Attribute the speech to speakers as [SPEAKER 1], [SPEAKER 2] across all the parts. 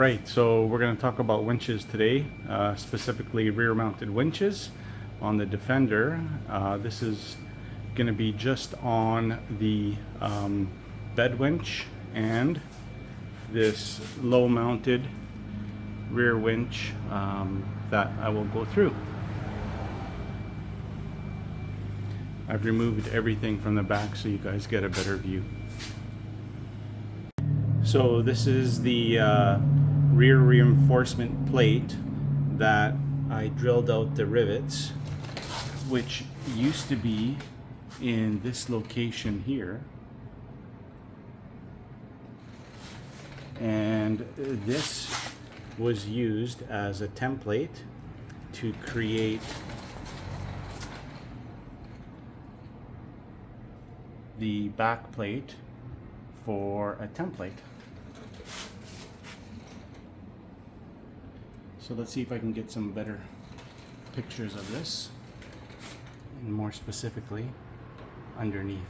[SPEAKER 1] Alright, so we're going to talk about winches today, specifically rear mounted winches on the Defender. This is going to be just on the bed winch and this low mounted rear winch that I will go through. I've removed everything from the back so you guys get a better view. So this is the rear reinforcement plate that I drilled out the rivets, which used to be in this location here. And this was used as a template to create the back plate for a template. So let's see if I can get some better pictures of this, and more specifically underneath.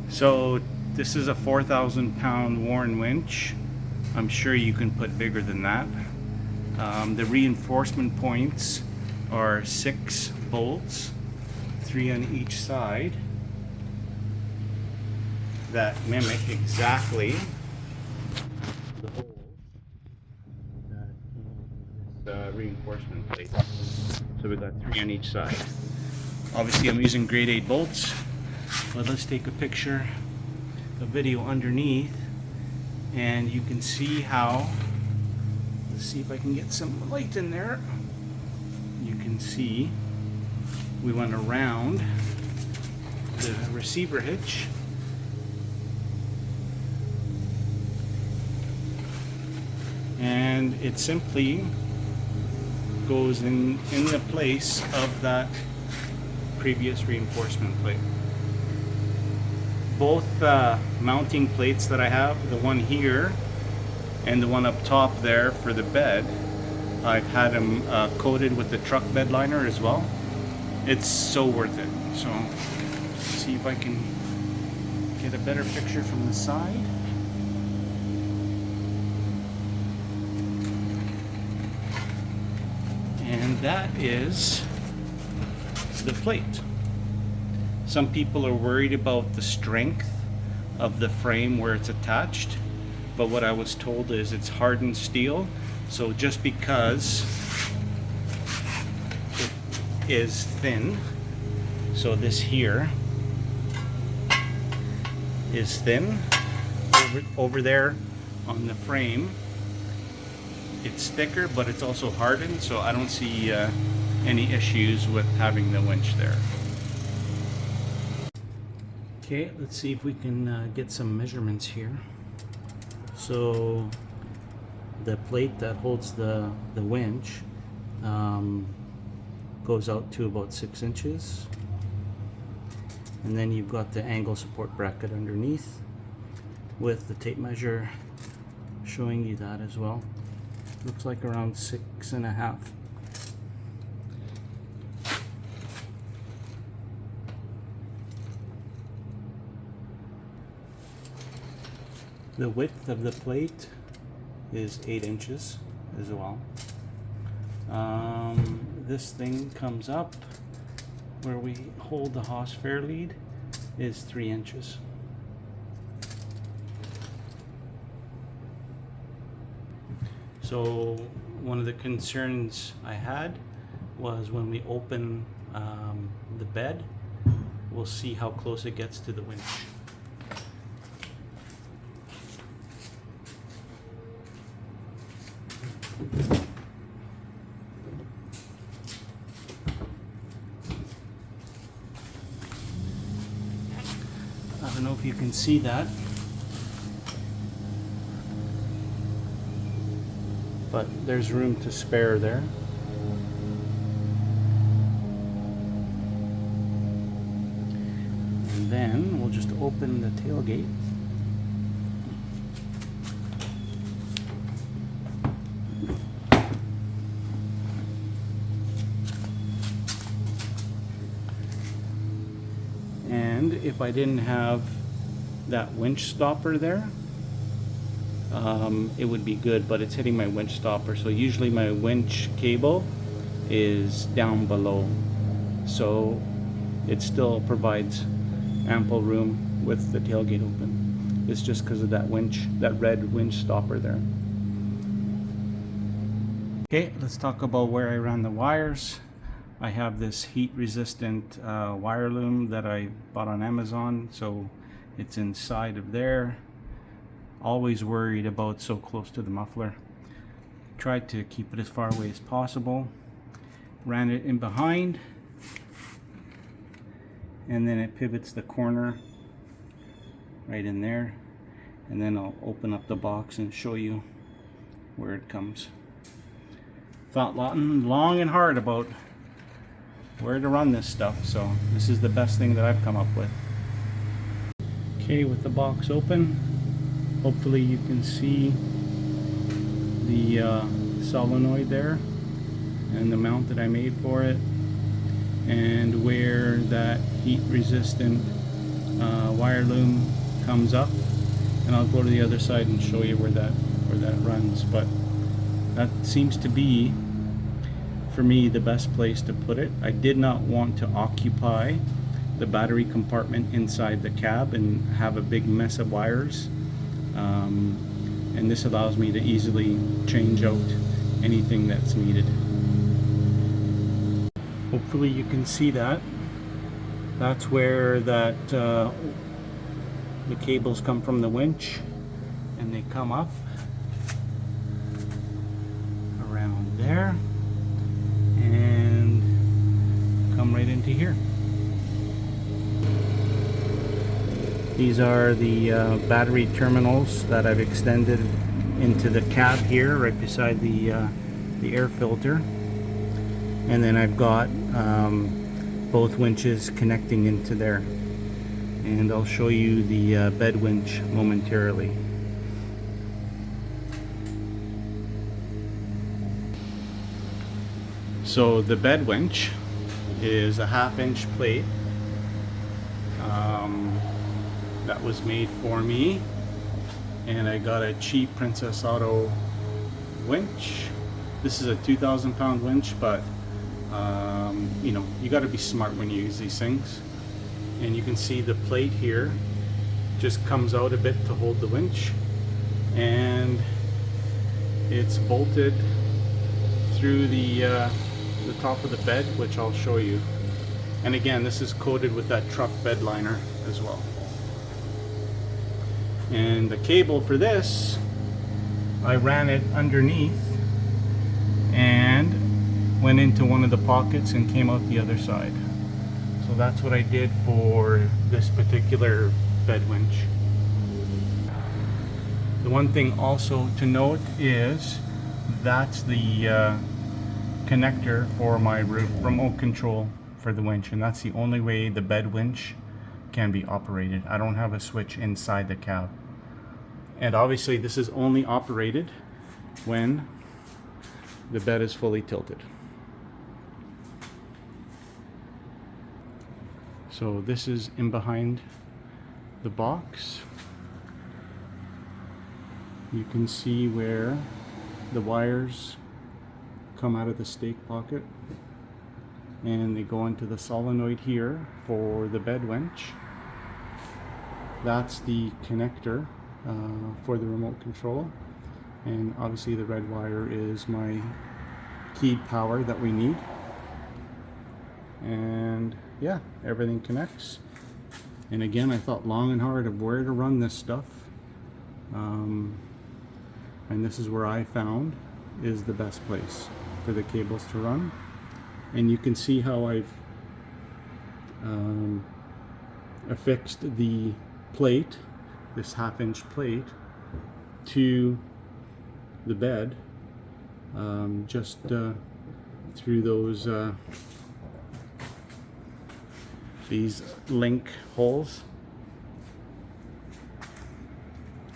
[SPEAKER 1] So this is a 4,000 pound Warren winch. I'm sure you can put bigger than that. The reinforcement points are 6 bolts, 3 on each side, that mimic exactly the holes that came in this reinforcement plate. So we've got 3 on each side. Obviously I'm using grade 8 bolts, but let's take a picture, a video underneath, and you can see how, let's see if I can get some light in there. You can see we went around the receiver hitch, and it simply goes in the place of that previous reinforcement plate. Both mounting plates that I have, the one here and the one up top there for the bed, I've had them coated with the truck bed liner as well. It's so worth it. So let's see if I can get a better picture from the side. And that is the plate. Some people are worried about the strength of the frame where it's attached, but what I was told is it's hardened steel. So just because it is thin, so this here is thin, over there on the frame it's thicker, but it's also hardened, so I don't see any issues with having the winch there. Okay, let's see if we can get some measurements here. So the plate that holds the winch goes out to about 6 inches, and then you've got the angle support bracket underneath with the tape measure showing you that as well. Looks like around 6.5. The width of the plate is 8 inches as well. This thing comes up where we hold the Haas fair lead is 3 inches. So one of the concerns I had was when we open the bed, we'll see how close it gets to the winch. I don't know if you can see that, but there's room to spare there. And then we'll just open the tailgate. And if I didn't have that winch stopper there, it would be good, but it's hitting my winch stopper. So usually my winch cable is down below, so it still provides ample room with the tailgate open. It's just because of that winch, that red winch stopper there. Okay, let's talk about where I ran the wires. I have this heat resistant wire loom that I bought on Amazon, so it's inside of there. Always worried about so close to the muffler. Tried to keep it as far away as possible. Ran it in behind, and then it pivots the corner right in there, and then I'll open up the box and show you where it comes. Thought long and hard about where to run this stuff, so this is the best thing that I've come up with. Okay, with the box open, hopefully you can see the solenoid there and the mount that I made for it, and where that heat resistant wire loom comes up. And I'll go to the other side and show you where that runs. But that seems to be, for me, the best place to put it. I did not want to occupy the battery compartment inside the cab and have a big mess of wires, and this allows me to easily change out anything that's needed. Hopefully you can see that. That's where the cables come from the winch, and they come up around there and come right into here. These are the battery terminals that I've extended into the cab here, right beside the air filter. And then I've got both winches connecting into there. And I'll show you the bed winch momentarily. So the bed winch is a 1/2 inch plate that was made for me, and I got a cheap Princess Auto winch. This is a 2,000 pound winch, but you know, you got to be smart when you use these things. And you can see the plate here just comes out a bit to hold the winch, and it's bolted through the top of the bed, which I'll show you. And again, this is coated with that truck bed liner as well. And the cable for this, I ran it underneath and went into one of the pockets and came out the other side. So that's what I did for this particular bed winch. The one thing also to note is that's the connector for my remote control for the winch, and that's the only way the bed winch can be operated. I don't have a switch inside the cab. And obviously this is only operated when the bed is fully tilted. So this is in behind the box. You can see where the wires come out of the stake pocket, and they go into the solenoid here for the bed winch. That's the connector for the remote control, and obviously the red wire is my keyed power that we need. And yeah, everything connects. And again, I thought long and hard of where to run this stuff, and this is where I found is the best place for the cables to run. And you can see how I've affixed the plate, this 1/2 inch plate, to the bed, just through those these link holes.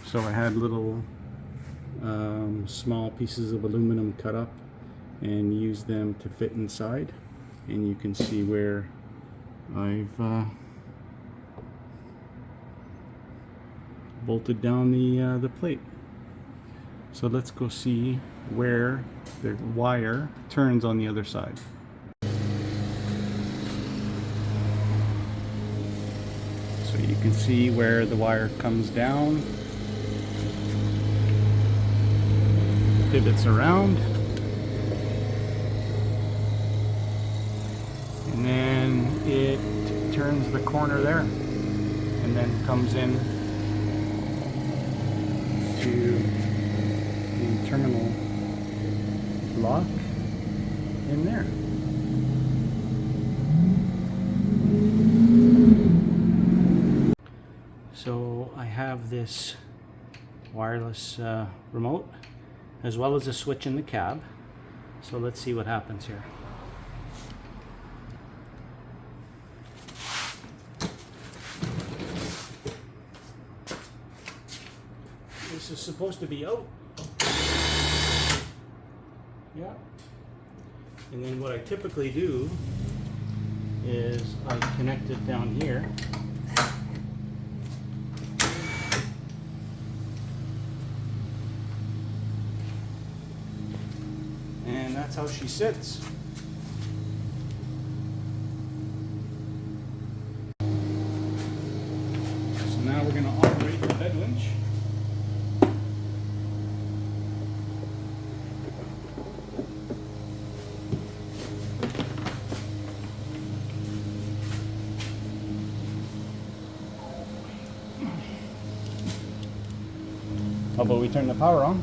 [SPEAKER 1] So I had little small pieces of aluminum cut up and used them to fit inside, and you can see where I've bolted down the plate. So let's go see where the wire turns on the other side. So you can see where the wire comes down, pivots around, and then it turns the corner there, and then comes in to the terminal block in there. So I have this wireless remote as well as a switch in the cab. So let's see what happens here. This is supposed to be out. Yeah. And then what I typically do is I connect it down here. And that's how she sits. So now we're going to operate the bed winch. How about we turn the power on?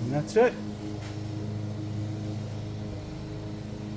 [SPEAKER 1] And that's it.